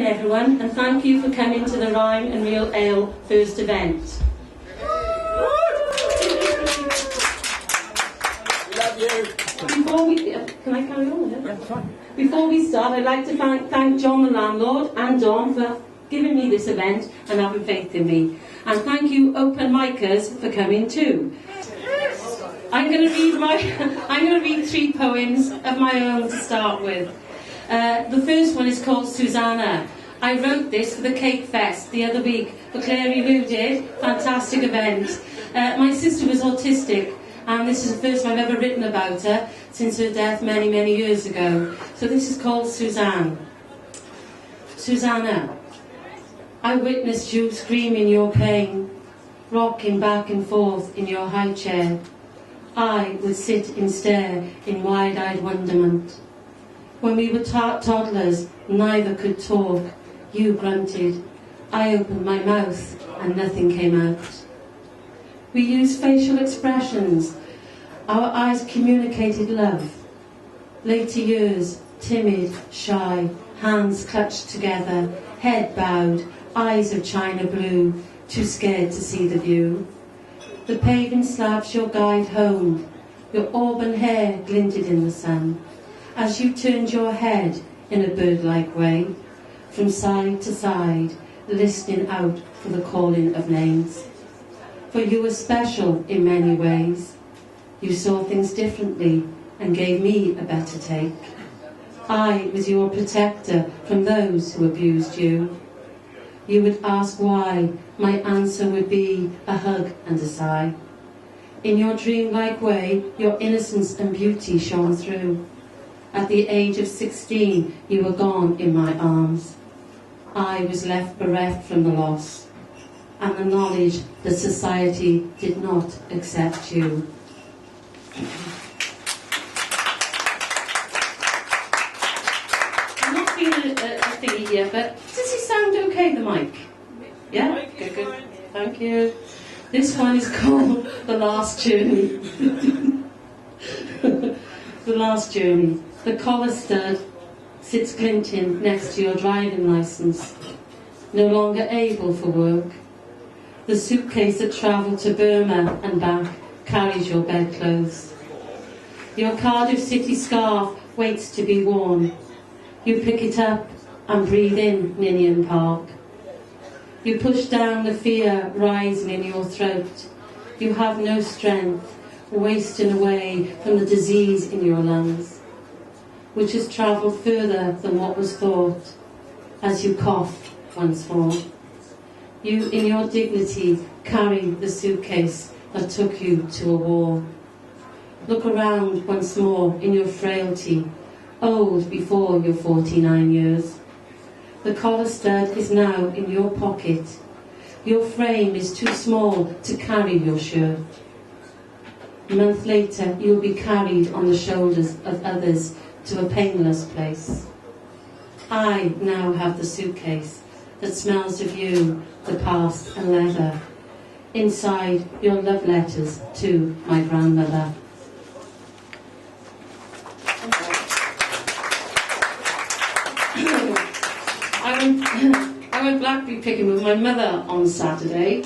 evening, everyone, and thank you for coming to the Rhyme and Real Ale first event. Can I carry on? Yeah, fine. Before we start, I'd like to thank John the landlord and Don for giving me this event and having faith in me. And thank you, open micers, for coming too. I'm going to read 3 poems of my own to start with. The first one is called Susanna. I wrote this for the Cake Fest the other week for Clary Lou did. Fantastic event. My sister was autistic, and this is the first time I've ever written about her since her death many, many years ago. So this is called Suzanne. Susanna, I witnessed you screaming your pain, rocking back and forth in your high chair. I would sit and stare in wide-eyed wonderment. When we were toddlers, neither could talk. You grunted. I opened my mouth and nothing came out. We used facial expressions. Our eyes communicated love. Later years, timid, shy, hands clutched together, head bowed, eyes of china blue, too scared to see the view. The paving slabs your guide home. Your auburn hair glinted in the sun as you turned your head in a bird-like way, from side to side, listening out for the calling of names. For you were special in many ways. You saw things differently and gave me a better take. I was your protector from those who abused you. You would ask why, my answer would be a hug and a sigh. In your dreamlike way, your innocence and beauty shone through. At the age of 16, you were gone in my arms. I was left bereft from the loss and the knowledge that society did not accept you. I'm not being a thingy here, but does it sound okay, the mic? Yeah? Good. Thank you. This one is called The Last Journey. The Last Journey. The collar stud sits glinting next to your driving licence, no longer able for work. The suitcase that travelled to Burma and back carries your bedclothes. Your Cardiff City scarf waits to be worn. You pick it up and breathe in Ninian Park. You push down the fear rising in your throat. You have no strength, wasting away from the disease in your lungs, which has travelled further than what was thought, as you cough once more. You, in your dignity, carry the suitcase that took you to a war. Look around once more in your frailty, old before your 49 years. The collar stud is now in your pocket. Your frame is too small to carry your shirt. A month later, you will be carried on the shoulders of others to a painless place. I now have the suitcase that smells of you, the past and leather. Inside, your love letters to my grandmother. I went blackberry picking with my mother on Saturday,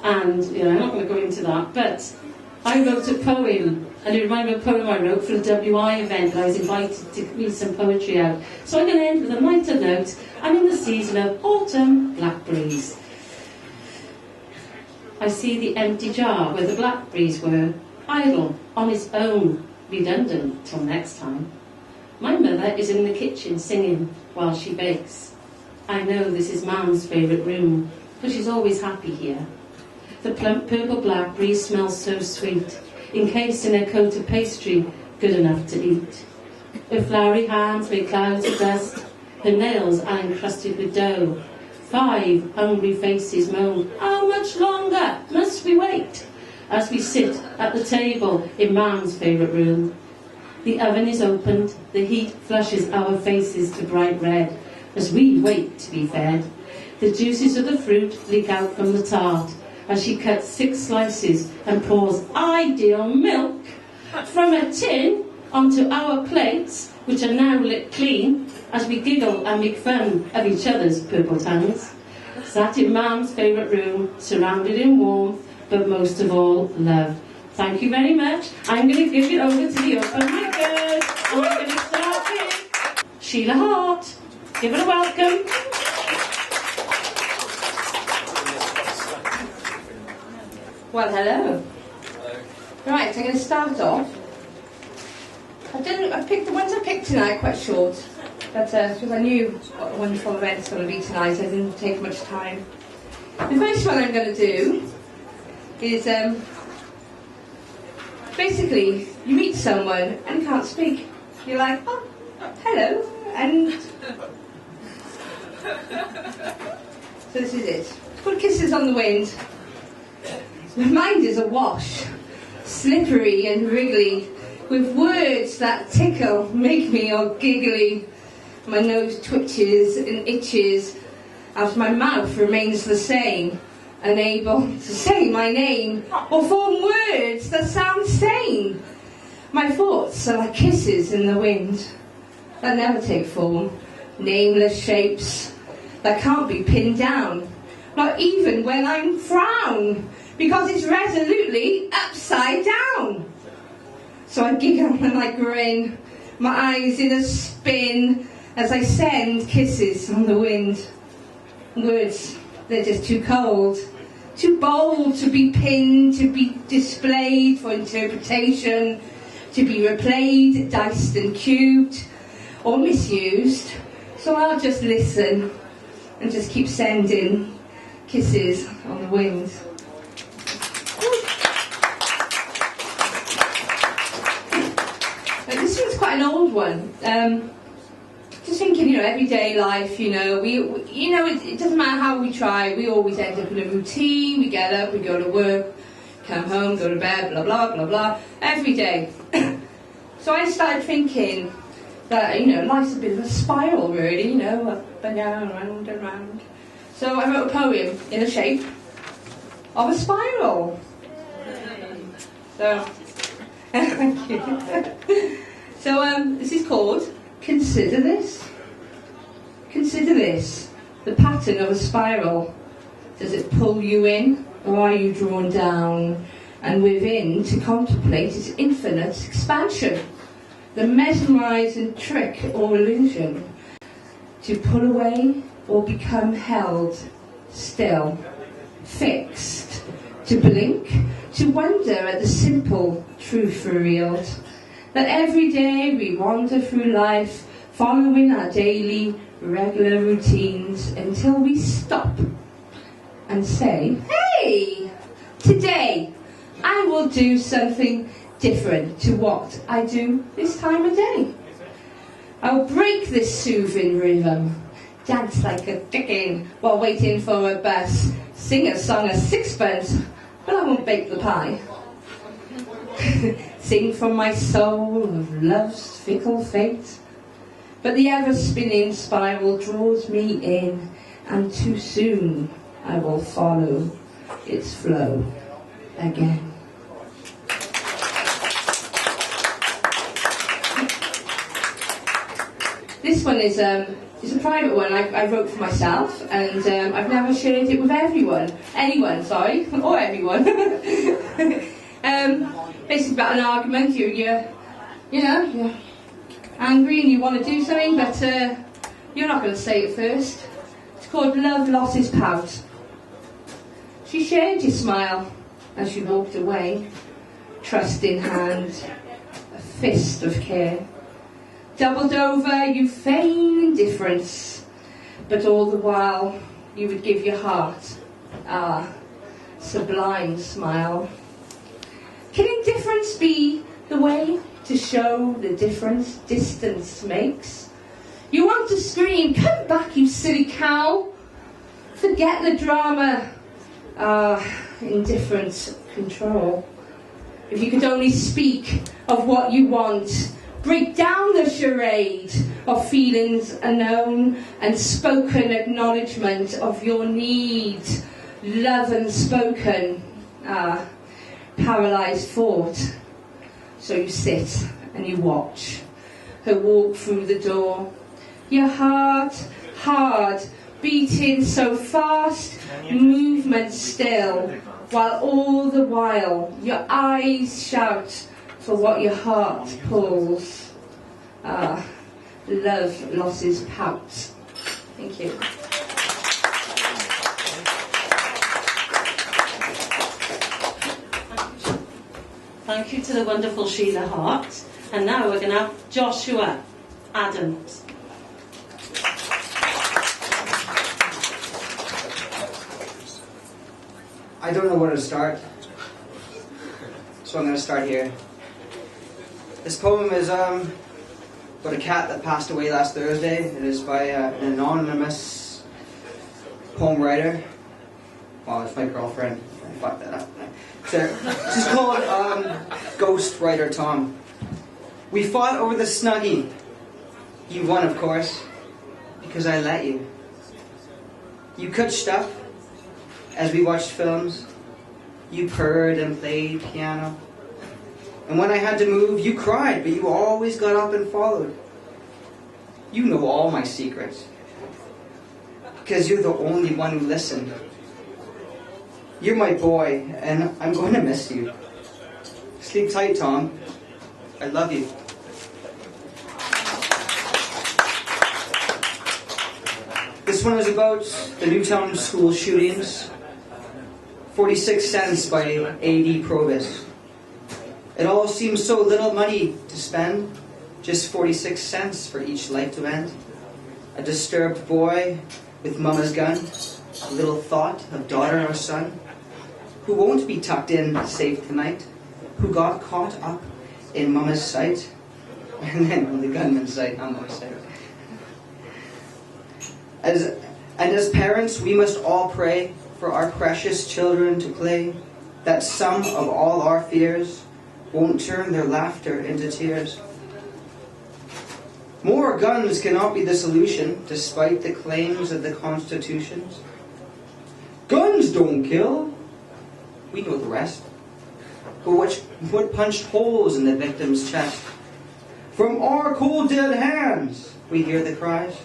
and I'm not going to go into that, but I wrote a poem, and it reminded me of a poem I wrote for the WI event. I was invited to read some poetry out. So I'm going to end with a lighter note. I'm in the season of autumn blackberries. I see the empty jar where the blackberries were, idle, on its own, redundant till next time. My mother is in the kitchen singing while she bakes. I know this is Mam's favourite room, but she's always happy here. The plump purple blackberries smell so sweet, encased in a coat of pastry, good enough to eat. Her floury hands make clouds of dust, her nails are encrusted with dough. 5 hungry faces moan, how much longer must we wait? As we sit at the table in Mam's favourite room. The oven is opened, the heat flushes our faces to bright red, as we wait to be fed. The juices of the fruit leak out from the tart, as she cuts 6 slices and pours ideal milk from a tin onto our plates, which are now lit clean, as we giggle and make fun of each other's purple tongues. Sat in Mum's favourite room, surrounded in warmth, but most of all, love. Thank you very much. I'm going to give it over to the open micers, and we're going to start with Sheila Hart. Give it a welcome. Well, hello. Right, I'm going to start off. The ones I picked tonight quite short, but because I knew what a wonderful event's going to be tonight, I didn't take much time. The first one I'm going to do is basically you meet someone and you can't speak. You're like, oh, hello, and so this is it. It's called Kisses on the Wind. My mind is awash, slippery and wriggly, with words that tickle, make me all giggly. My nose twitches and itches, as my mouth remains the same, unable to say my name or form words that sound sane. My thoughts are like kisses in the wind that never take form, nameless shapes that can't be pinned down, not even when I'm frown, because it's resolutely upside down. So I giggle and I grin, my eyes in a spin, as I send kisses on the wind. Words, they're just too cold, too bold to be pinned, to be displayed for interpretation, to be replayed, diced and cubed, or misused. So I'll just listen and just keep sending kisses on the wind. This one's quite an old one. Just thinking, everyday life, it doesn't matter how we try, we always end up in a routine. We get up, we go to work, come home, go to bed, blah, blah, blah, blah, every day. So I started thinking that, life's a bit of a spiral, really, up and down, round and round. So I wrote a poem in the shape of a spiral. So, thank you. So this is called Consider This. Consider this, the pattern of a spiral. Does it pull you in, or are you drawn down and within to contemplate its infinite expansion? The mesmerising trick or illusion, to pull away or become held still, fixed, to blink, to wonder at the simple truth revealed, that every day we wander through life, following our daily, regular routines, until we stop and say, hey, today I will do something different to what I do this time of day. I'll break this soothing rhythm, dance like a dickens while waiting for a bus, sing a song of sixpence, but I won't bake the pie. Sing from my soul of love's fickle fate, but the ever-spinning spiral draws me in, and too soon I will follow its flow again. This one is a private one I wrote for myself, and I've never shared it with anyone, or everyone. Basically about an argument, you're angry and you want to do something, but you're not going to say it first. It's called Love Lost Its Pout. She shared your smile as she walked away, trust in hand, a fist of care. Doubled over, you feign indifference, but all the while you would give your heart, sublime smile. Can indifference be the way to show the difference distance makes? You want to scream, come back you silly cow, forget the drama, indifference control. If you could only speak of what you want, break down the charade of feelings unknown and spoken acknowledgement of your need, love unspoken, paralysed thought. So you sit and you watch her walk through the door. Your heart hard, beating so fast, movement still, while all the while your eyes shout for what your heart pulls. Ah, love losses pout. Thank you. Thank you to the wonderful Sheila Hart. And now we're going to have Joshua Adams. I don't know where to start, so I'm going to start here. This poem is about a cat that passed away last Thursday. It is by an anonymous poem writer. Well, it's my girlfriend. I fucked that up. This is called Ghost Writer Tom. We fought over the Snuggie. You won, of course, because I let you. You cooked up as we watched films. You purred and played piano. And when I had to move, you cried, but you always got up and followed. You know all my secrets, because you're the only one who listened. You're my boy, and I'm going to miss you. Sleep tight, Tom. I love you. This one is about the Newtown school shootings. 46 cents by A.D. Provis. It all seems so little money to spend, just 46 cents for each life to end. A disturbed boy with mama's gun, a little thought of daughter or son, who won't be tucked in safe tonight, who got caught up in mama's sight, and then on the gunman's sight, on my sight. As parents, we must all pray for our precious children to play, that some of all our fears won't turn their laughter into tears. More guns cannot be the solution, despite the claims of the constitutions. Guns don't kill. We know the rest. But what punched holes in the victim's chest? From our cold dead hands, we hear the cries.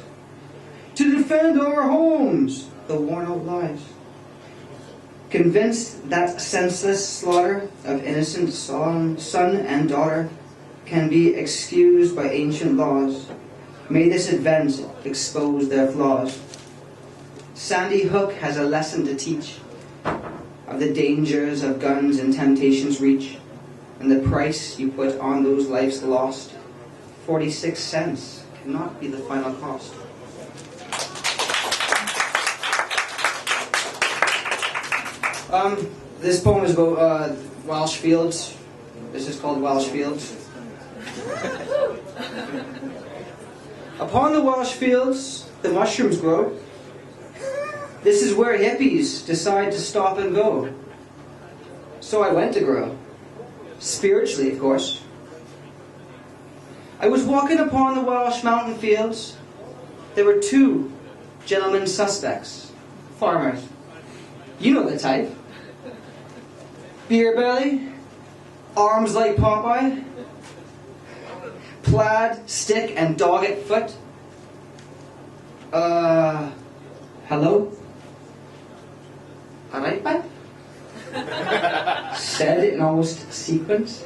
To defend our homes, the worn out lies. Convinced that senseless slaughter of innocent son and daughter can be excused by ancient laws, may this event expose their flaws. Sandy Hook has a lesson to teach of the dangers of guns and temptation's reach, and the price you put on those lives lost. 46 cents cannot be the final cost. This poem is about Welsh fields. This is called Welsh Fields. Upon the Welsh fields, the mushrooms grow. This is where hippies decide to stop and go. So I went to grow. Spiritually, of course. I was walking upon the Welsh mountain fields. There were two gentlemen suspects, farmers. You know the type. Beer belly, arms like Popeye, plaid, stick, and dog at foot. Hello? Alright, bud? Said it in almost sequence.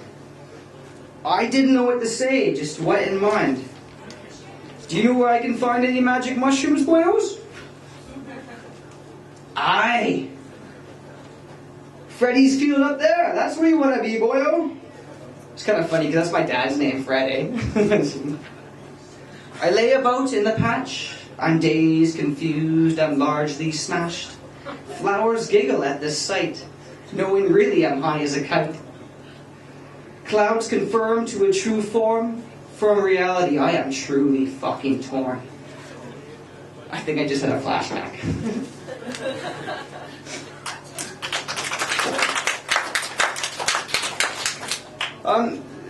I didn't know what to say, just what in mind. Do you know where I can find any magic mushrooms, boyos? Aye. Freddy's field up there. That's where you want to be, boyo. It's kind of funny because that's my dad's name, Fred, eh? I lay about in the patch. I'm dazed, confused, I'm largely smashed. Flowers giggle at this sight, knowing really I'm high as a kite. Clouds confirm to a true form. From reality, I am truly fucking torn. I think I just had a flashback.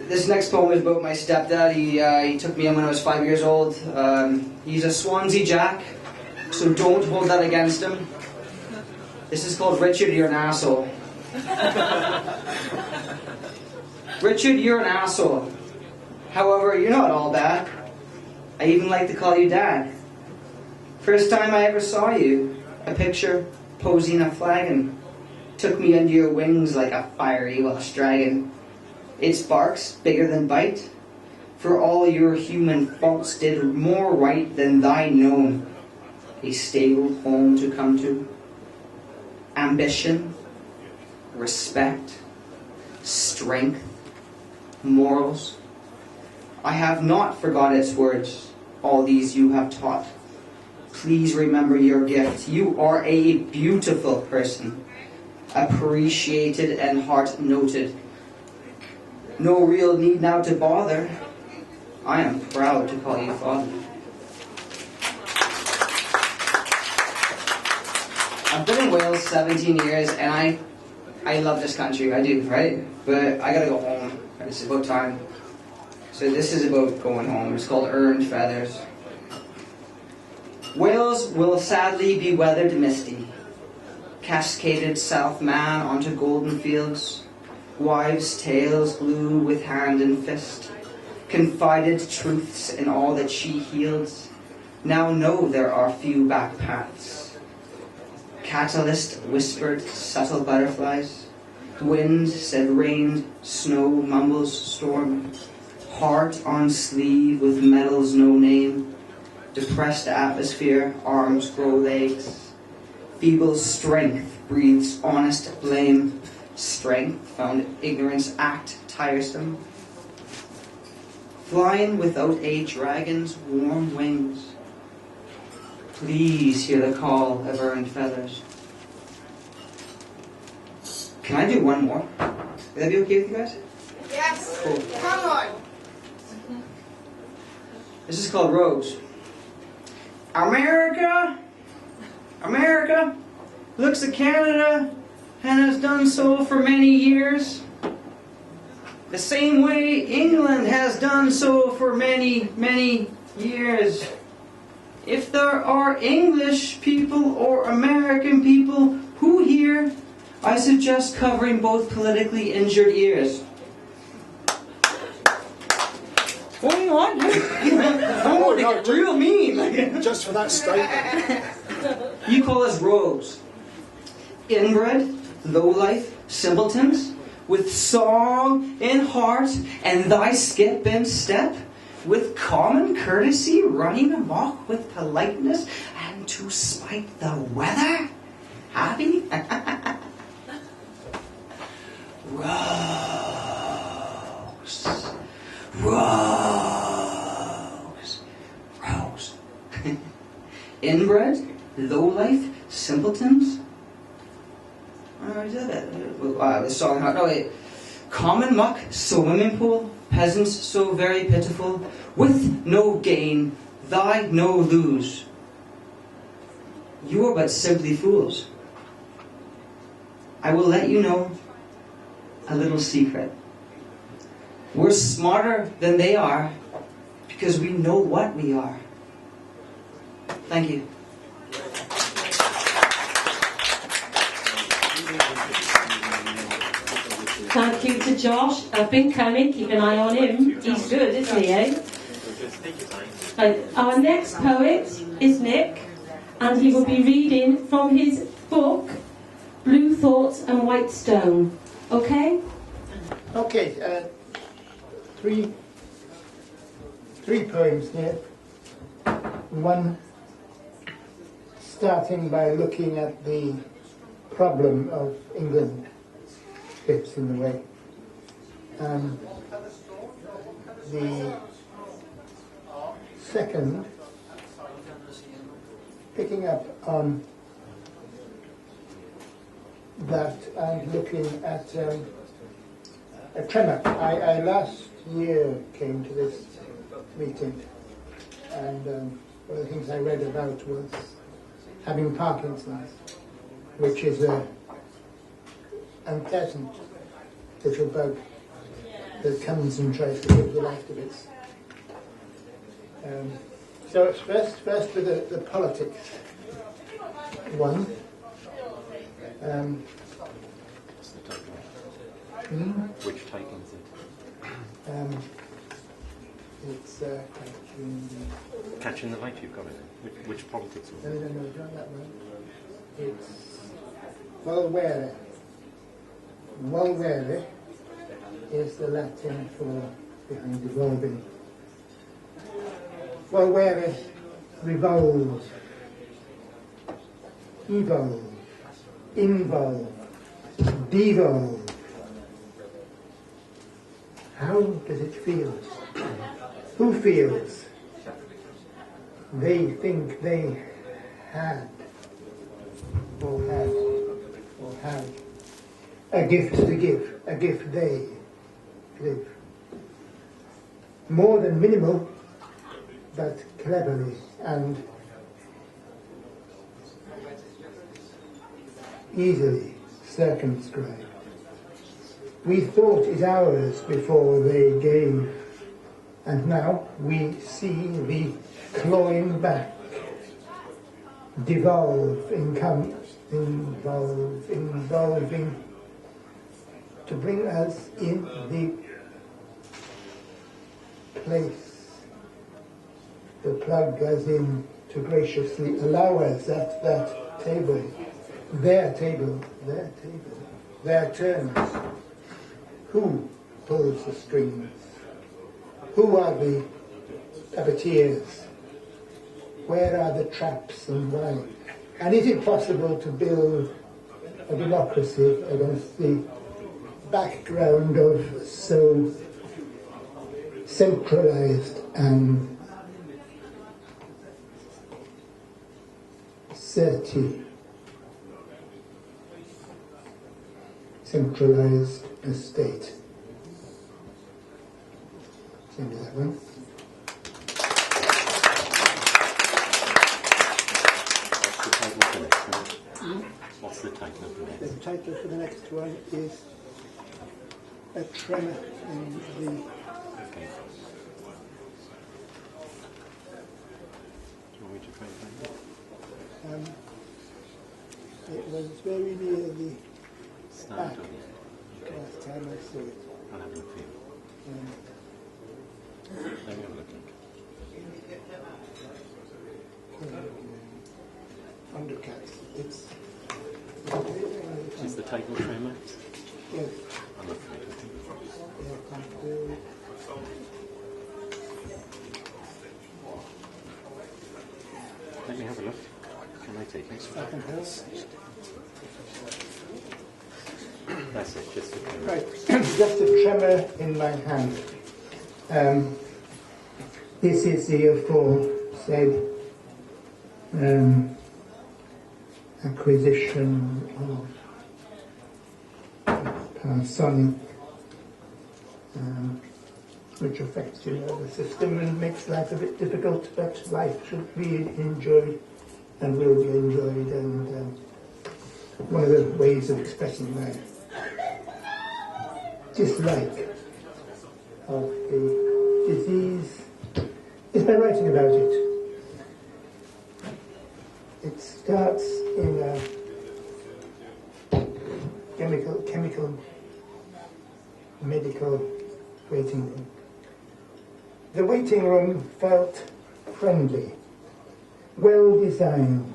This next poem is about my stepdad. He took me in when I was 5 years old. He's a Swansea Jack, so don't hold that against him. This is called Richard, You're an Asshole. Richard, you're an asshole. However, you're not all bad. I even like to call you Dad. First time I ever saw you, a picture posing a flagon took me under your wings like a fiery Welsh dragon. Its barks bigger than bite, for all your human faults did more right than thy known. A stable home to come to, ambition, respect, strength, morals. I have not forgot its words, all these you have taught. Please remember your gift. You are a beautiful person, appreciated and heart noted. No real need now to bother. I am proud to call you father. I've been in Wales 17 years and I love this country, I do, right? But I gotta go home. It's about time. So this is about going home. It's called Earned Feathers. Wales will sadly be weathered misty, cascaded south man onto golden fields, wives' tales glue with hand and fist, confided truths in all that she yields. Now know there are few back paths. Catalyst whispered subtle butterflies. Wind said rain, snow mumbles storm. Heart on sleeve with medals no name. Depressed atmosphere, arms grow legs. Feeble strength breathes honest blame. Strength found ignorance act tiresome. Flying without a dragon's warm wings. Please hear the call of earned feathers. Can I do one more? Would that be okay with you guys? Yes. Cool. Come on. This is called Rose. America, America looks at Canada and has done so for many years. The same way England has done so for many, many years. If there are English people or American people who hear, I suggest covering both politically injured ears. What do you want? I want to get real mean. Just for that statement. You call us rogues. Inbred, lowlife, simpletons, with song in heart and thy skip and step, with common courtesy running amok with politeness, and to spite the weather? Happy? Rose. Rose. Rose. Inbred, lowlife, simpletons. I did it. The song. No, wait. Common muck, swimming pool, peasants so very pitiful, with no gain, thy no lose. You are but simply fools. I will let you know a little secret. We're smarter than they are because we know what we are. Thank you. Thank you to Josh. I've been coming, keep an eye on him. He's good, isn't he, eh? Right, our next poet is Nick, and he will be reading from his book, Blue Thoughts and White Stone. Okay? Okay, three poems here. One starting by looking at the problem of England fits in the way. The second, picking up on that and looking at a tremor. I last year came to this meeting, and one of the things I read about was having Parkinson's, which is a unpleasant little bug that comes and tries to give you life to bits. So it's first with the politics one. Which take is it? It's Catching the Light, you've got it. Which politics was no, it? not that one. It's volvere. Volvere is the Latin for behind evolving. Volvere, revolve, evolve, involve, devolve. How does it feel? Who feels? They think they had or have a gift to give, a gift they give. More than minimal, but cleverly and easily circumscribed. We thought it ours before they gave, and now we see the clawing back, involving, to bring us in the place, to plug us in, to graciously allow us at that table, their turns. Who pulls the strings? Who are the puppeteers? Where are the traps and why? And is it possible to build a democracy against the background of so centralized and centralized a state? Same as that one. What's the title for the next? The title for the next one is A Tremor in the... Okay. Do you want me to try and find it? It was very near the Start back of it. Okay. last time I saw it. I'll have a look for you. Let me have a look. Undercats. It's... Is the title Tremor? Yes. I'll look for it. Let me have a look. Can I take it? I can help. That's it, just a tremor. Right, just a tremor in my hand. This is the aforesaid acquisition of sonic, which affects the system and makes life a bit difficult, but life should be enjoyed and will be enjoyed, and one of the ways of expressing my dislike of the disease is by writing about it. It starts in a chemical, medical waiting room. The waiting room felt friendly, well designed,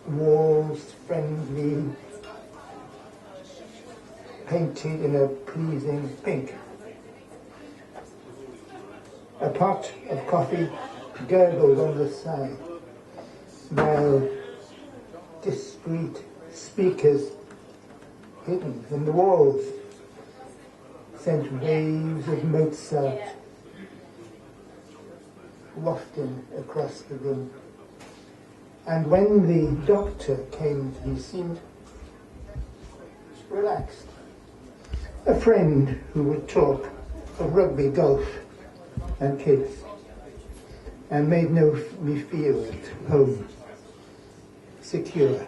walls friendly, painted in a pleasing pink. A pot of coffee gurgled on the side, while discreet speakers hidden in the walls sent waves of Mozart wafting across the room. And when the doctor came, he seemed relaxed. A friend who would talk of rugby, golf and kids, and made me feel at home, secure,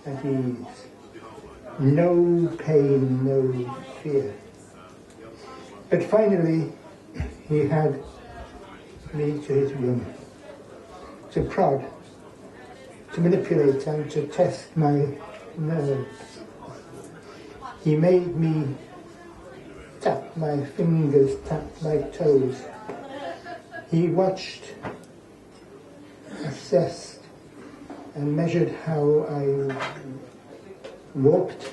at ease. No pain, no fear. But finally, he had me to his room, to prod, to manipulate and to test my nerves. He made me tapped my fingers, tapped my toes. He watched, assessed, and measured how I walked.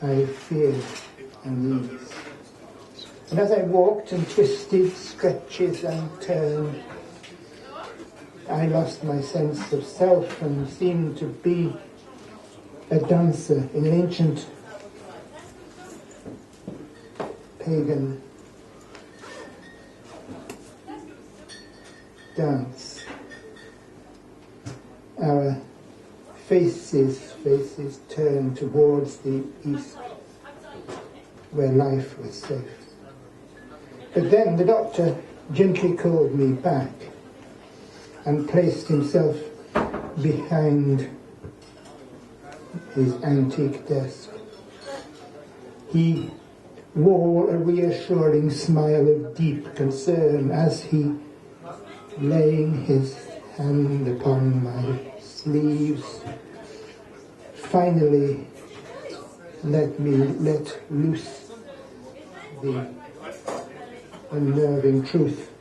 I feared unease. And as I walked and twisted, stretches and turned, I lost my sense of self and seemed to be a dancer in an ancient pagan dance. Our faces turned towards the east, where life was safe. But then the doctor gently called me back and placed himself behind his antique desk. He wore a reassuring smile of deep concern as he, laying his hand upon my sleeves, finally let loose the unnerving truth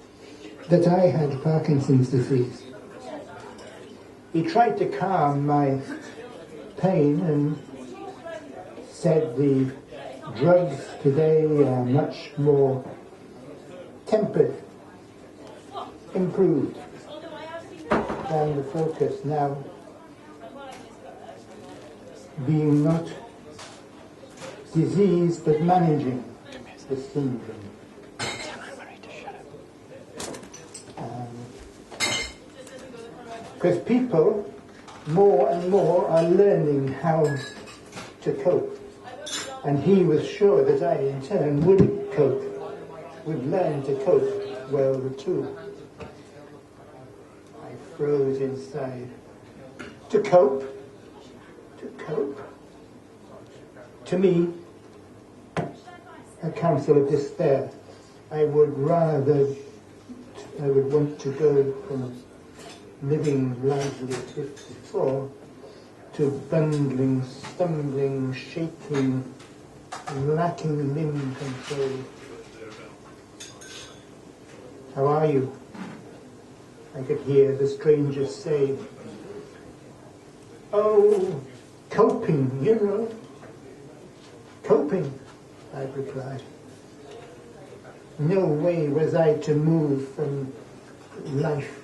that I had Parkinson's disease. He tried to calm my pain and said the drugs today are much more tempered, improved, and the focus now being not disease but managing the syndrome. Because people more and more are learning how to cope, and he was sure that I in turn would cope, would learn to cope well too. I froze inside. To cope? To cope? To me, a counsel of despair. I would want to go from living lively at 54 to bundling, stumbling, shaking, lacking limb control. How are you? I could hear the stranger say. Oh, coping, you know. Coping, I replied. No way was I to move from life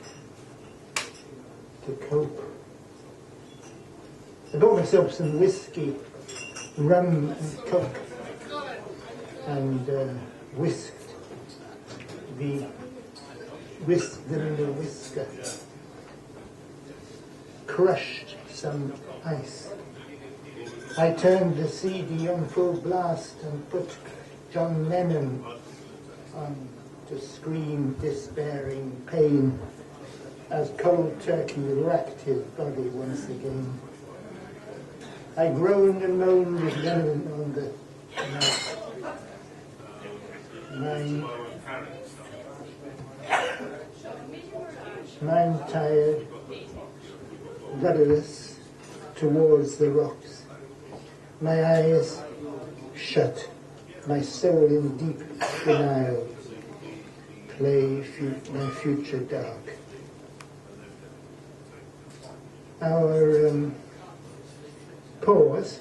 to cope. I bought myself some whiskey, rum and coke, and whisked them in a whisker, crushed some ice. I turned the CD on full blast and put John Lennon on to scream despairing pain as cold turkey racked his body once again. I groaned and moaned with Lennon on the night. Mine tired, rudderless, towards the rocks. My eyes shut, my soul in deep denial. My future dark. Our pause,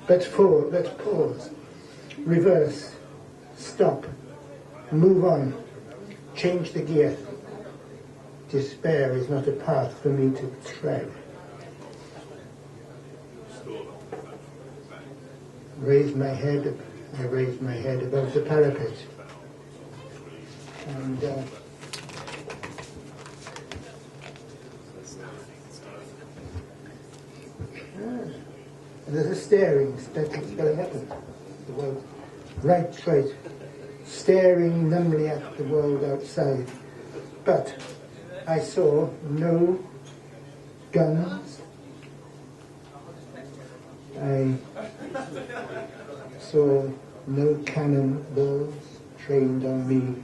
let's pause, reverse, stop, move on, change the gear. Despair is not a path for me to tread. I raised my head above the parapet. And there's a staring that's going up at the world, right straight, staring numbly at the world outside. But I saw no guns. I saw no cannonballs trained on me.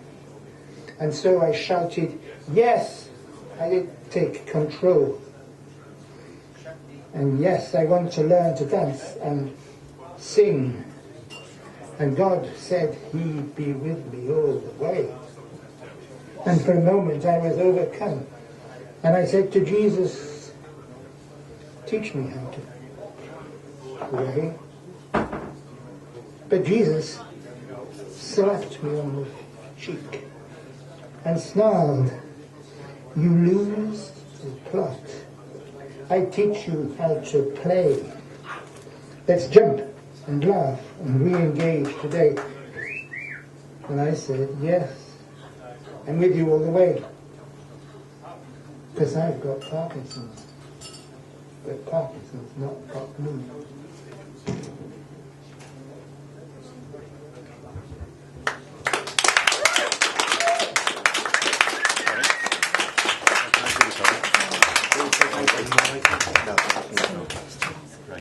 And so I shouted, yes, I did take control. And yes, I want to learn to dance and sing And God said he'd be with me all the way. And for a moment I was overcome. And I said to Jesus, teach me how to pray. But Jesus slapped me on the cheek and snarled, you lose the plot. I teach you how to play. Let's jump and laugh and re-engage today. And I said, yes, I'm with you all the way. Because I've got Parkinson's. But Parkinson's not got me.